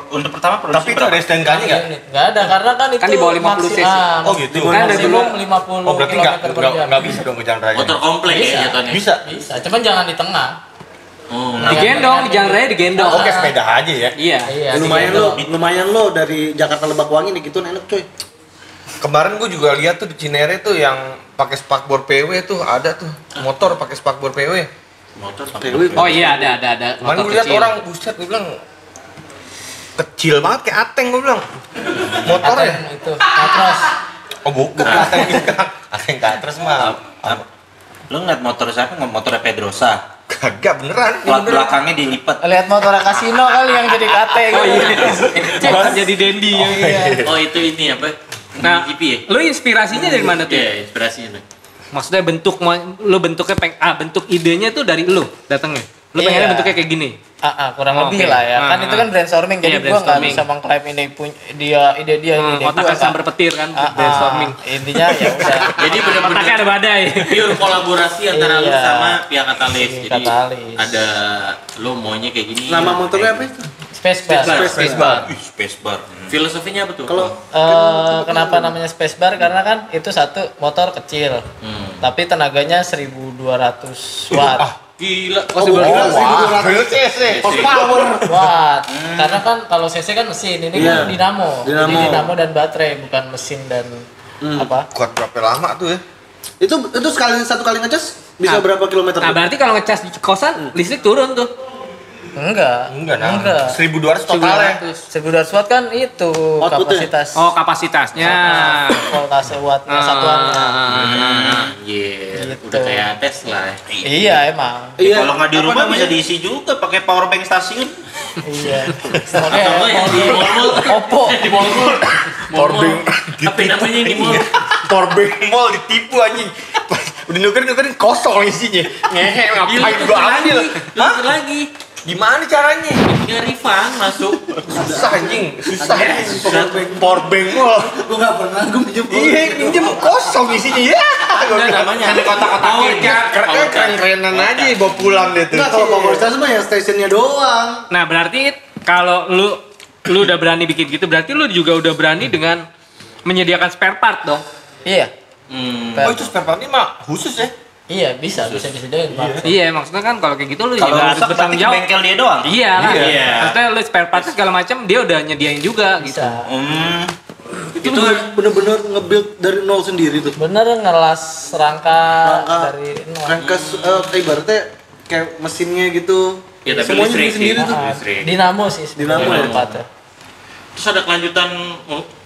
Untuk pertama produksi Tapi itu ada STNK-nya enggak? Enggak ada karena kan itu Kan di bawah 50 cc. Oh, gitu. Kan ada Maksimum dulu- 50 Oh, berarti km per jam. nggak bisa dong ke jalan raya. Motor komplek Bisa. ya jatuhnya. Bisa. Bisa, cuman jangan di tengah. Oh, Digendong di jalan raya digendong. Oke, sepeda aja ya. Iya. Iya. Lumayan lo dari Jakarta Lebakwangi digituin enak coy. Kemarin gue juga lihat tuh di Cinere tuh yang pakai spakbor PW tuh ada tuh motor pakai spakbor PW. motor PW. Oh iya ada Kemarin motor gue lihat kecil. orang buset, gue bilang kecil banget kayak ateng, gue bilang motornya. Ateng itu. Atros. Oh bukan ateng katros mah. Lu ngeliat motor siapa? Nggak motornya Pedrosa. Kagak beneran. Plat belakangnya dilipet. Lihat motor kasino kali yang jadi KT gitu. Oh iya. Cek, jadi dandy. Iya. Oh itu ini apa? Nah, GP ya? lu inspirasinya dari mana tuh? Iya, inspirasinya tuh. Maksudnya lu bentuknya bentuk idenya tuh dari lu datangnya. Lu pengennya Iya. bentuknya kayak gini. Kurang Oh, lebih oke. lah ya. Kan itu kan brainstorming, jadi Iya, gua nggak brainstorming. bisa mengklaim ini dia ide dia ini ide Otaknya gua. sambar petir kan, brainstorming. Intinya ya udah. Jadi bener-bener Otaknya ada badai. pure kolaborasi antara lu Iya. sama pihak Katalis. Jadi Katalis. ada lu maunya kayak gini. Nama motornya apa itu? Spacebar. Spacebar. Spacebar. Filosofinya apa tuh? Kalau Kenapa namanya spacebar? Karena kan itu satu motor kecil, tapi tenaganya 1200 watt. Gila. Oh, sebenarnya Wah, cc. horsepower. Watt. Karena kan kalau CC kan mesin, ini Iya. kan dinamo. Jadi Dinamo. dinamo dan baterai, bukan mesin dan apa? Kuat berapa lama tuh ya? Itu satu kali ngecas bisa Nah. berapa kilometer? Nah, berarti kalau ngecas di kosan listrik turun tuh. Enggak. Enggak. 1200 totalnya. 1200 watt kan itu Outputnya? kapasitas. Oh, kapasitasnya. Voltase wattnya satuannya. Iya, Gitu. udah kayak Tesla. Iya emang. Iya. Kalau nggak di Apa rumah namanya? bisa diisi juga pakai power bank stasiun. Iya. Atau enggak yang di mall-mall Oppo. di mall-mall. Powerbank. Apa namanya di mall? Powerbank mall ditipu anjing. Udah nukerin kosong isinya. Ngehe ngapain gua ambil? Hah? Tuker lagi. Gimana caranya? Tinggal refund masuk. Susah anjing, susah. Powerbank mall. Gue nggak pernah, gue minjem. Iya, pinjem kosong isinya ya. Enggak namanya ada kotak-kotaknya. Keren-kerenan aja bawa pulang deh tuh. Enggak, kalau power station mah ya stationnya doang. Nah, berarti kalau lu udah berani bikin gitu, berarti lu juga udah berani dengan menyediakan spare part dong. Iya. Oh itu spare part ini mah khusus ya? Iya bisa jadi Pak. Iya, maksudnya kan kalau kayak gitu lu Kalau juga harus rusak berarti bertanggung ke jawab. bengkel dia doang. Iya lah. Iya. Maksudnya lu spare part segala macam dia udah nyediain juga gitu. Bisa. Itu bener-bener nge-build dari nol sendiri tuh. Bener ngelas rangka dari nol. Rangkas ibaratnya kayak mesinnya gitu. Ya, tapi semuanya listrik sendiri sih. tuh. Listrik. Dinamo sih Dinamo ya? tempatnya. Terus ada kelanjutan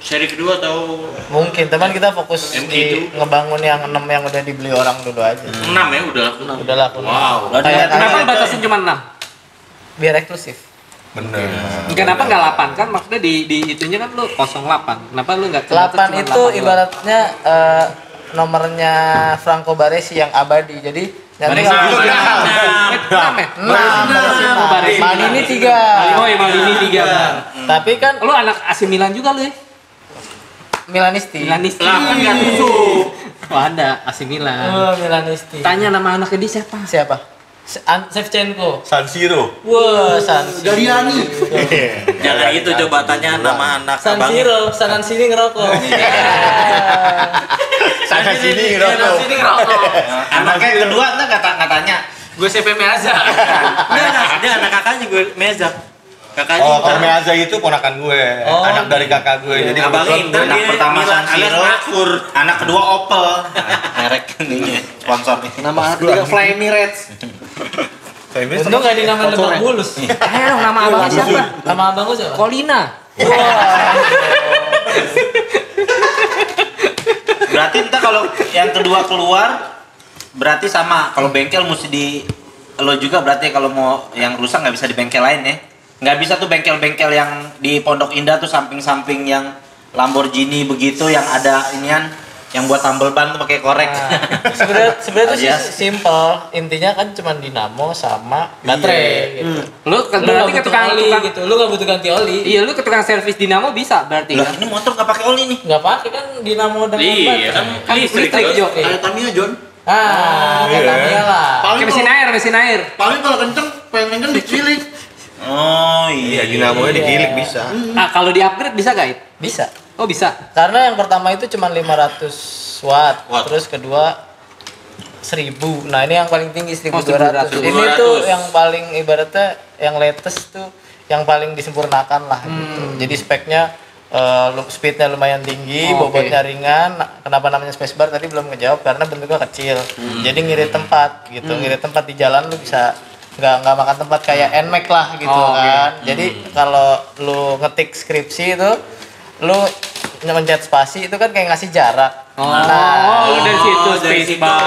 seri kedua atau Mungkin teman kita fokus MG di itu? ngebangun yang 6 yang udah dibeli orang dulu aja. 6 ya udah laku. Udah laku. Wow. Kayak Kenapa lu kayak- batasin cuma 6? biar eksklusif. Bener. Kenapa nggak 8? Kan maksudnya di itunya kan lu 08. Kenapa lu nggak 8 cuma itu 8 doang? ibaratnya nomornya Franco Baresi yang abadi. Jadi nanti Baresi kalau tiga. Enam ya? 6 Baresi. Maldini 3. Oh iya, Maldini 3. Tapi kan Lu anak AC Milan juga lu ya? Milanisti. Milanisti. Lah kan nggak tusuk. Oh ada AC Milan. Oh, Milanisti. Tanya nama anaknya dia siapa? Siapa? Shevchenko. San Siro. Wah, San Siro. Galiani. Jangan gitu coba tanya nama anak San abangnya. Siro, sanan sini ngerokok. Sana sini ngerokok. Sini ngerokok. Anaknya yang kedua nggak tanya. Gue CPM aja. Dia anak kakaknya gue Mezak. Kakaknya Oh, Inter. Kormeaza itu ponakan gue, Oh. anak dari kakak gue. Jadi Abangnya kebetulan Inter, gue- Anak dia pertama Milan San alias Siro, Makur. anak kedua Opel. Merek ininya sponsornya. Nama ketiga Fly Emirates. Famous Untung gak dinamain Lebak Bulus. Dong nama abang siapa? Nama abang lu siapa? Colina. Berarti kita kalau yang kedua keluar berarti sama. Kalau bengkel mesti di lo juga berarti kalau mau yang rusak nggak bisa di bengkel lain ya. Nggak bisa tuh bengkel-bengkel yang di Pondok Indah tuh samping-samping yang Lamborghini begitu yang ada inian yang buat tambal ban tuh pakai korek. Sebenarnya tuh Alias. simple. Intinya kan cuma dinamo sama baterai gitu. Lu Lu berarti nggak ke butuh tukang oli gitu. Lu nggak butuh ganti oli. Iya, lu ke tukang servis dinamo bisa berarti. Lah ini motor nggak pakai oli nih. Nggak pakai kan dinamo dengan Iya baterai. kan, Kan listrik, Jo. Kayak Tamiya John. Kayak Tamiya lah. Paling Kayak mesin air. paling kalau kenceng pengen kenceng dikilik. Oh Iya, iya. dinamonya dikilik bisa. Ah, kalau di-upgrade bisa gak, It? Bisa. Oh, bisa. Karena yang pertama itu cuma 500 watt, Watt. terus kedua 1000. Nah, ini yang paling tinggi 1200. 1200. Ini tuh yang paling ibaratnya yang latest tuh yang paling disempurnakan lah gitu. Jadi speknya speednya lumayan tinggi, Oh, oke. bobotnya ringan. Nah, kenapa namanya spacebar tadi belum ngejawab karena bentuknya kecil. Jadi ngirit tempat gitu. Ngirit tempat di jalan lu bisa nggak makan tempat kayak NMAX lah gitu Oh, oke. kan. Jadi kalau lu ngetik skripsi itu lu mencet spasi itu kan kayak ngasih jarak. Oh, dari situ dari space situ. bar.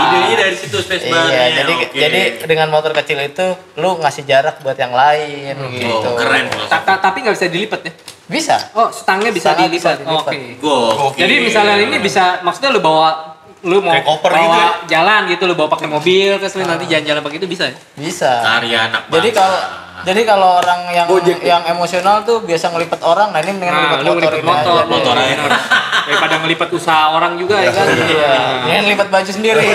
Idenya dari situ space bar. Iya, jadi dengan motor kecil itu lu ngasih jarak buat yang lain gitu. Oh, keren. Tapi nggak bisa dilipat ya? Bisa. Oh, stangnya bisa Stangnya bisa dilipat. dilipat. Oke. Gokil. Jadi misalnya ini bisa, maksudnya lu bawa, lu mau Kayak koper bawa gitu ya? jalan gitu, lu bawa pakai mobil, terus lu nanti jalan-jalan begitu bisa ya? Bisa. Karya anak Jadi bangsa. kalau orang yang Gojek ya? yang emosional tuh biasa ngelipet orang, nah ini mendingan Nah, ngelipet lu motor ngelipet ini motor, aja. motor aja. Daripada ngelipet usaha orang juga ya kan? Iya, mendingan ngelipet baju sendiri.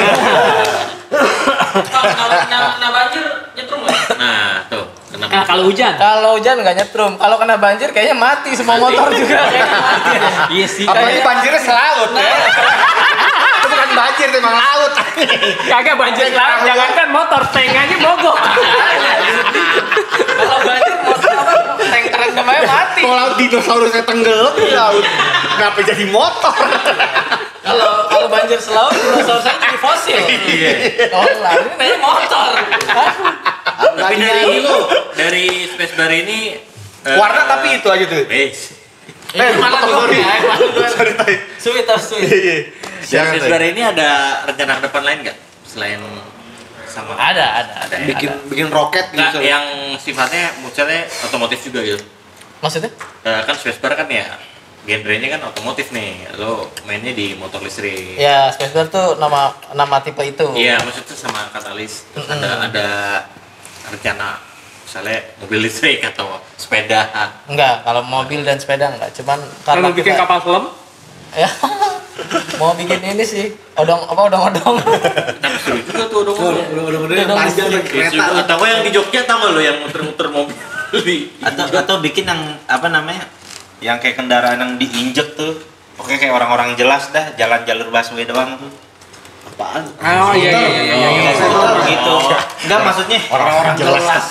Kalau banjir nyetrum nggak? Nah, tuh. Kenapa? Nah, kalau hujan? Kalau hujan nggak nyetrum, kalau kena banjir kayaknya mati semua motor juga kayaknya mati. Iya sih. Apalagi banjirnya selaut ya. Itu bukan banjir, itu emang laut. Kagak banjir lah, jangankan motor, tank aja mogok. Kalau banjir motor tank terendam aja mati. Kalau laut dinosaurusnya tenggelam di laut. Kenapa jadi motor? Kalau banjir selaut dinosaurus saya jadi fosil. Iya. Kalau lari namanya motor. Tapi dari space bar ini Warna tapi itu aja tuh. Mana sorry. sorry. Sulit atau sulit? Iya. Dari space bar ini ada rencana ke depan lain nggak? Selain sama Ada. Bikin roket Nggak, gitu. yang sifatnya misalnya otomotif juga gitu. Maksudnya? Kan space bar kan ya genrenya kan otomotif nih. Lo mainnya di motor listrik. Ya, Spacebar tuh nama tipe itu. Iya, maksudnya sama katalis. Terus ada rencana misalnya mobil listrik atau sepeda. Enggak, kalau mobil dan sepeda enggak. Cuman Kalau bikin kapal selam? ya mau bikin ini sih odong-odong. Tapi seru juga tuh dong. Udah panjang dan kereta. Atau yang di Jogja tau gak lo yang muter-muter mobil di Atau bikin yang apa namanya? Yang kayak kendaraan yang diinjek tuh. Oke kayak orang-orang jelas dah, jalan jalur busway doang tuh. Apaan? Oh iya. Gitu. Enggak maksudnya orang-orang jelas.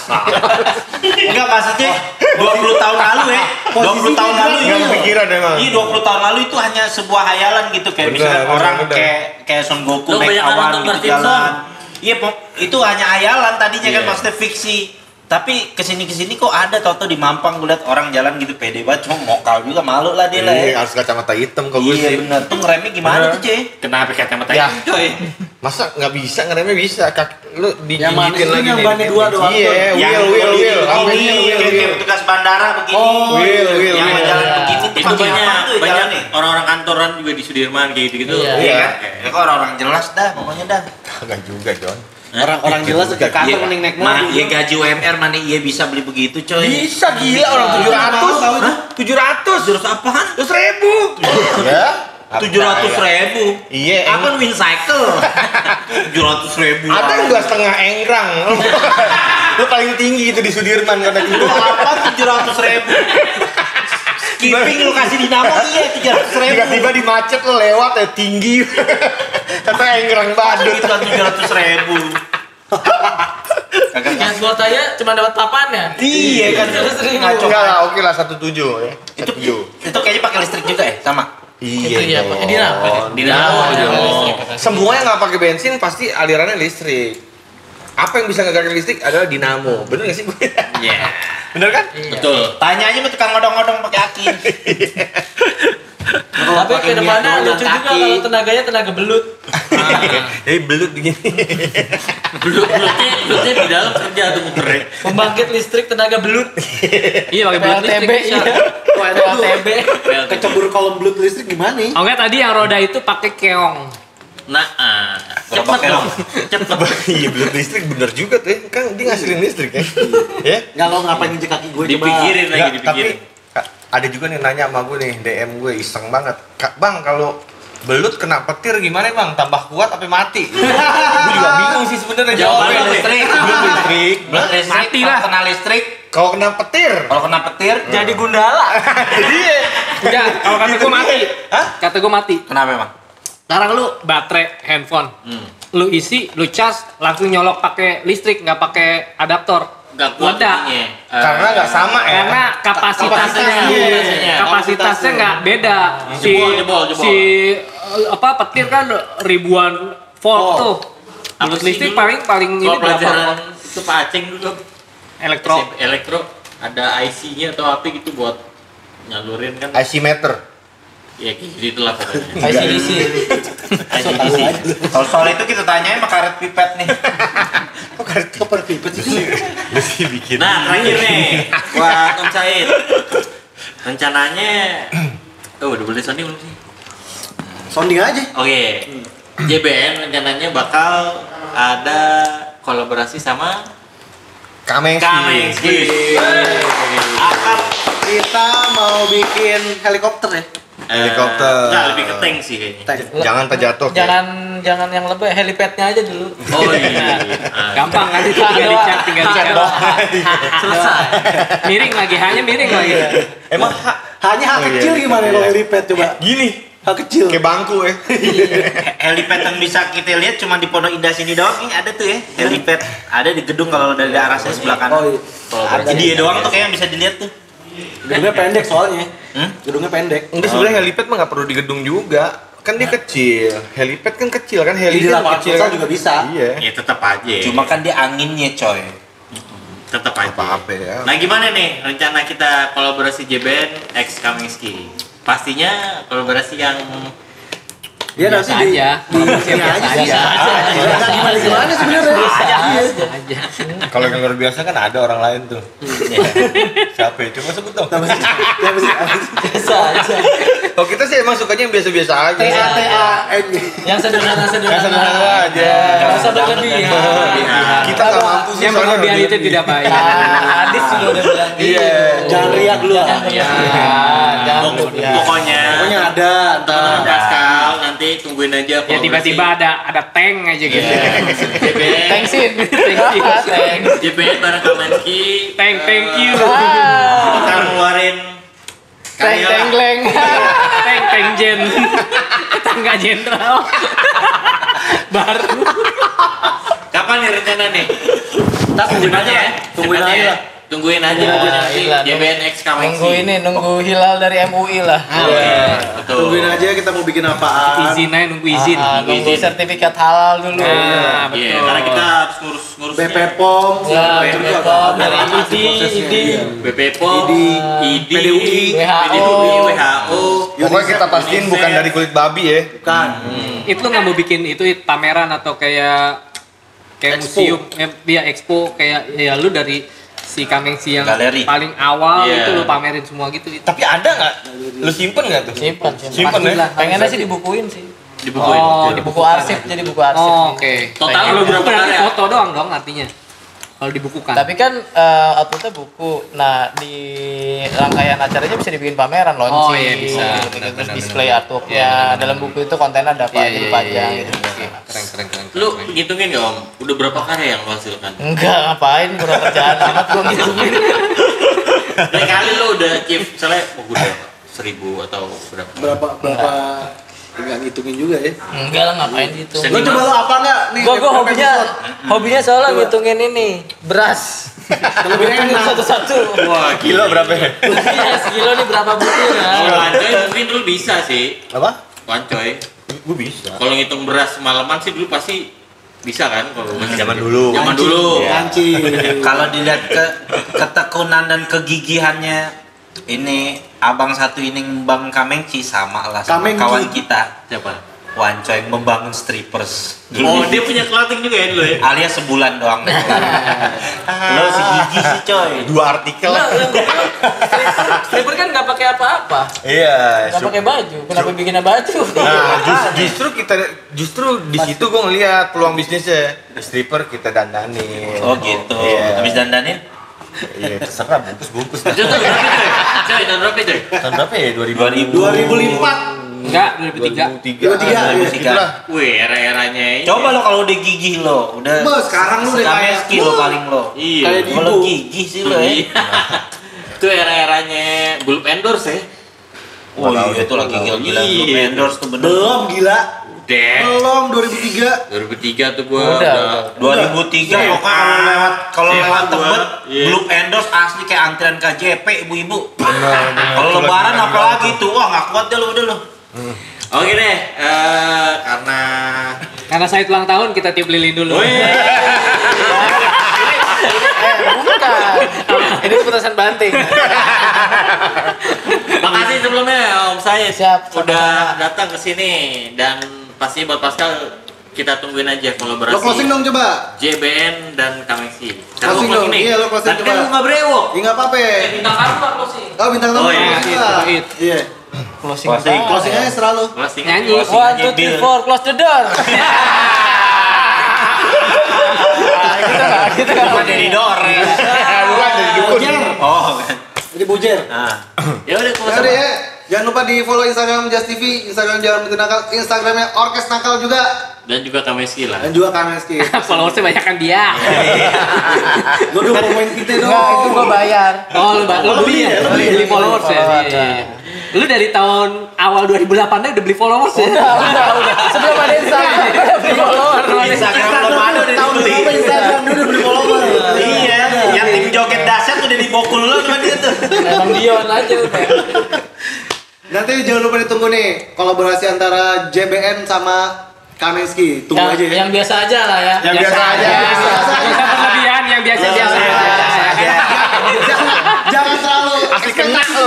Enggak maksudnya 20 tahun lalu ya. 20 tahun lalu Nggak kepikiran emang. Iya 20 tahun lalu itu hanya sebuah hayalan gitu kayak Bener, misalnya bener, orang bener. kayak Son Goku Lu naik banyak awan nonton gitu Martin jalan. Iya itu hanya hayalan tadinya kan Iya. maksudnya fiksi. Tapi kesini kok ada tau di Mampang gue liat orang jalan gitu pede banget cuma mokal juga malu lah dia lah Iya, ya. harus kacamata hitam kalau gue Iya sih. bener tuh ngeremnya gimana tuh cuy? Kenapa kacamata Ya. itu, coy? Masa nggak bisa ngeremnya bisa? Lu Yang manis digigitin itu lagi yang nih. bannya dua doang tuh. Iya, wheel. Rambutnya Ini kayak petugas bandara begini. Oh, wheel. Yang jalan begini tuh Itu pakai apa banyak tuh jalan nih? orang-orang kantoran juga di Sudirman kayak gitu-gitu. Iya. Iya kan? Ya kok orang-orang jelas dah pokoknya dah. Kagak juga, John. Orang-orang jelas ke kantor mending naik mobil. Iya gaji UMR mana iya bisa beli begitu coy. Bisa gila orang 700. 700. 700 apaan? 100.000. Ya. 700.000. Iya, Apa win cycle? 700.000. Ada yang 2,5 engrang. Lu paling tinggi itu di Sudirman karena gitu. Apa 700.000? Skipping lu kasih dinamo iya 700.000. Tiba-tiba di macet lo lewat ya tinggi. Kata engrang badut. Itu 700.000. Kagak Yang gua tanya cuma dapat papannya. Iya kan Terus ngaco. Enggak lah, oke lah 17 ya. Itu 17. itu kayaknya pakai listrik juga ya sama. Itu ya, pakai dinamo. Dinamo. Semua yang nggak pakai bensin pasti alirannya listrik. Apa yang bisa nggerakkan listrik adalah dinamo. Bener nggak sih gue? Iya. Bener kan? Betul. Tanya aja sama tukang ngodong-ngodong pakai aki. Tapi pakai ke depannya minyak lucu juga kaki. kalau tenaganya tenaga belut. Belut begini. Belutnya di dalam kerja tuh muternya. Pembangkit listrik tenaga belut. Iya pakai belut listrik PLTB bisa. iya. PLTB. Kecebur kolom belut listrik gimana nih? Oh enggak, tadi yang roda itu pakai keong. Nah, Gerobak cepet dong. keong. Cepet. Iya belut listrik bener juga tuh ya. Kan dia ngasilin listrik ya. Ya. Nggak lo ngapain injek kaki gue coba? Dipikirin lagi, Nggak, tapi dipikirin. ada juga nih nanya sama gue nih, DM gue iseng banget. Kak Bang, kalau belut kena petir gimana Bang? Tambah kuat apa mati? Gue juga bingung sih sebenarnya jawabnya. Belut listrik. Belut listrik. Belut listrik, Mati kalau lah. kena listrik, Kalau kena petir. kalau kena petir, Jadi gundala. Iya. Udah, kalau kata gue mati. Hah? Kata gue mati. kenapa emang? Sekarang lu baterai handphone. Lu isi, lu cas, langsung nyolok pakai listrik, nggak pakai adaptor. Nggak kuat Meledak. ininya. Karena nggak sama ya. Karena kapasitasnya Kapasitasnya. kapasitasnya nggak beda. Jebol. Si apa petir kan ribuan volt tuh. Apa Belut sih listrik dulu? paling ini Kalau berapa pelajaran volt? itu Pak Aceng dulu Elektro. elektro ada IC-nya atau apa gitu buat nyalurin kan. IC meter. Ya gitu lah pokoknya. ICDC. IC. Kalau soal itu kita tanyain sama karet pipet nih. Kok pada pipet sih? Mesti bikin. Nah, terakhir nih buat Om Said. Rencananya udah boleh Sony belum sih? Sounding aja. Oke. JBN rencananya bakal ada kolaborasi sama Kamengski. Akan kita mau bikin helikopter ya? Helikopter. Enggak, lebih ke tank sih kayaknya. Tank. Jangan terjatuh. ya. Jangan yang lebih, helipadnya aja dulu. Oh iya. Gampang kan itu tinggal dicat, tinggal dicat. Selesai. Miring lagi, hanya miring lagi. Emang Hanya hak Oh, iya. kecil gimana kalau Iya. helipad coba? gini. Hak kecil. Kayak bangku ya. Helipad yang bisa kita lihat cuma di Pondok Indah sini doang nih ada tuh ya. Helipad ada di gedung kalau dari arah saya sebelah kanan. Oh iya. Ada dia doang tuh kayak yang bisa dilihat tuh. Gedungnya pendek soalnya. Hmm? Gedungnya pendek. Ini sebenarnya helipad mah nggak perlu di gedung juga. Kan dia kecil. Helipad kan kecil kan. Di Helipad lapangan kecil futsal kan. juga bisa. Iya. Ya tetap aja. Cuma kan dia anginnya coy. tetap aja. Apa-apa ya. Nah gimana nih rencana kita kolaborasi JBN X Kamengski? Pastinya kolaborasi yang Dia Biasa nanti di aja. di ini aja sih. Biasa aja. Nggak gimana sebenarnya. aja. Kalau yang luar biasa kan ada orang lain tuh. Siapa ya? Coba sebut dong. Biasa aja. Kalau kita sih emang sukanya yang biasa-biasa aja. TATAN. Yang sederhana Yang sederhana aja. Nggak usah berlebihan. Kita nggak mampu sih. Yang soalnya berlebihan udah itu tidak baik. Hadis juga udah bilang gitu. Iya. Jangan riak dulu. Jangan berlebihan. Jangan Pokoknya berlebihan. Pokoknya ada. teman-teman Pascal nanti tungguin aja Ya kolaborasi tiba-tiba ada tank aja gitu. JBN Thanksin. Thanks. JBN bareng Kamengski Thank you. bakal ngeluarin karya lah. Gleng. Tank Jen. Tangga jenderal. Baru. Kapan nih rencana nih? Tak Tungguin aja ya. Tungguin Cepatnya aja ya. lah. Tungguin aja Ya, pokoknya nanti iya, JBN X Kamengski. Nunggu ini, nunggu hilal dari MUI lah. Betul. Tungguin aja kita mau bikin apaan. Izin aja nunggu izin. Nunggu izin. sertifikat halal dulu. Nah, Iya, betul. karena kita harus ngurus BP POM. Ya, itu juga BPOM, ada dari masih prosesnya. ID. BP POM, ID, PDUI, WHO. Pokoknya kita pastiin bukan dari kulit babi ya. Bukan. Itu nggak mau bikin itu pameran atau kayak Expo. museum, ya expo kayak ya lu dari si Kamengsi yang Galeri. paling awal Iya. itu lu pamerin semua gitu. Tapi ada nggak? Lu simpen nggak tuh? Simpan, Simpen ya? Pastilah. Pengennya sih dibukuin sih. Dibukuin. Oh, Jadi buku arsip, jadi buku arsip. Oh, oke. Total Kalau berapa buku berarti karya? foto doang dong artinya. Kalau dibukukan. Tapi kan outputnya buku. Nah, di rangkaian acaranya bisa dibikin pameran, launching, Oh, iya, bisa. terus Benar, display benar. artworknya. Iya, Dalam buku itu kontennya ada apa aja dipajang gitu. Keren. Lu ngitungin gak Om? Udah berapa karya yang lu hasilkan? Enggak, ngapain, kurang kerjaan amat gua ngitungin. Berapa kali lu udah achieve misalnya udah 1000 atau berapa? Berapa nggak ngitungin juga ya. Enggak lah, ngapain gitu. Lo coba lo apa nggak nih? Gua berapa hobinya soalnya ngitungin ini, beras. Lebih enak. Satu-satu. Wah Kilo berapa ya? Iya, sekilo nih berapa butir Kalau ya? Wancoy mungkin dulu bisa sih. Apa? Wancoy. Gue bisa. Kalau ngitung beras semalaman sih dulu pasti bisa kan kalau masih Zaman dulu. Zaman dulu. Mancing. Kalau dilihat ketekunan dan kegigihannya Ini abang satu ini membangun Kamengci sama lah sama Kamengci. kawan kita Siapa? Wanco yang membangun strippers. Oh, dia punya clothing juga ya dulu ya? Alias sebulan doang. Lo si gigi sih coy. 2 artikel. Lah, yang gue bilang, stripper kan nggak pakai apa-apa, Iya. nggak pakai baju. Kenapa bikinnya baju? Nah, justru di situ gue ngeliat peluang bisnisnya. Stripper kita dandanin. Oh gitu. Iya. Habis dandanin? Iya, terserah bungkus. Itu tahun berapa coy? Coy, tahun berapa coy? Tahun berapa ya? 2004. Enggak, 2003. 2003. Itulah. Wih, era-eranya ini. Coba lo kalau udah gigih lo, udah Sekarang lu udah kayak Kamengci lo paling lo. Iya. Kayak di- Kalau Ibu. gigih sih lo ya. Iya. Itu era-eranya Bulb Endorse ya? Oh iya itu lagi gila-gila Iya. belum endorse tuh bener. Belum gila. Udah. Belum 2003. 2003 tuh gua Udah. 2003 Iya. pokoknya kalau Iya, lewat gua. Tebet Iya. belum endorse asli kayak antrian KJP ibu-ibu. Bener. Kalau Itu lebaran lagi apalagi tuh wah nggak kuat deh lo udah lo. Oke deh, karena Karena saya ulang tahun kita tiup lilin dulu. Bukan. Ini petasan banting. makasih sebelumnya Om Said Siap, udah sama-sama. datang ke sini dan pasti buat Pascal kita tungguin aja kolaborasi. Lo closing dong coba. JBN dan Kamengci. Closing dong. Iya, lo closing Tapi coba. kan lu nggak brewok. Ya enggak apa-apa. Bintang tamu nggak closing? Oh, bintang tamu. Oh, iya. closing lah. Iya. Closing. Closing. Closing aja selalu. Closing. Nyanyi. Closing 1, aja, 2, 3, Bill. 4, close the door. Kita nggak Jadi doreng. Bukan dari dukun. Oh kan. Jadi bujer. Nah. Ya udah, Ya closing. udah ya. Jangan lupa di follow Instagram Just TV, Instagram Jangan Berhenti Nakal, Instagramnya Orkes Nakal juga, Dan juga Kamengci lah. dan juga Kamengci. Followersnya banyak kan dia. Gue udah ngomongin kita dong. Nggak, itu gua bayar. Oh, lu beli ya? Lu beli. Beli followers ya? Followers, Iya. Lu dari tahun awal 2008 udah beli followers ya? Udah. Sebelum ada Instagram, udah beli follower. Instagram belum ada udah Tahun dibeli. berapa Instagram dia udah beli follower. Iya, yang tim joget dahsyat udah dibokul lo sama dia tuh. Emang Dion aja udah. Nanti jangan lupa ditunggu nih kolaborasi antara JBN sama Kamengci. Tunggu aja ya. Yang biasa aja lah ya. Yang biasa aja. Biasa aja. Berlebihan, yang biasa-biasa aja. Jangan terlalu Asli kena lo.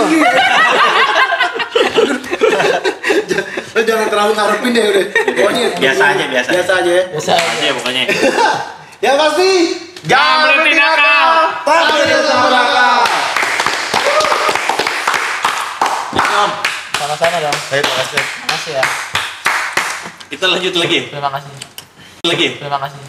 Lo jangan terlalu ngarepin deh udah. Pokoknya Biasa aja, biasa aja. Biasa aja ya. Biasa aja. Aja pokoknya. Yang pasti Jangan berhenti nakal. pasti jangan nakal. Om, Sama-sama dong. Saya terima kasih. Makasih ya. kita lanjut lagi. Terima kasih. Lagi. Terima kasih.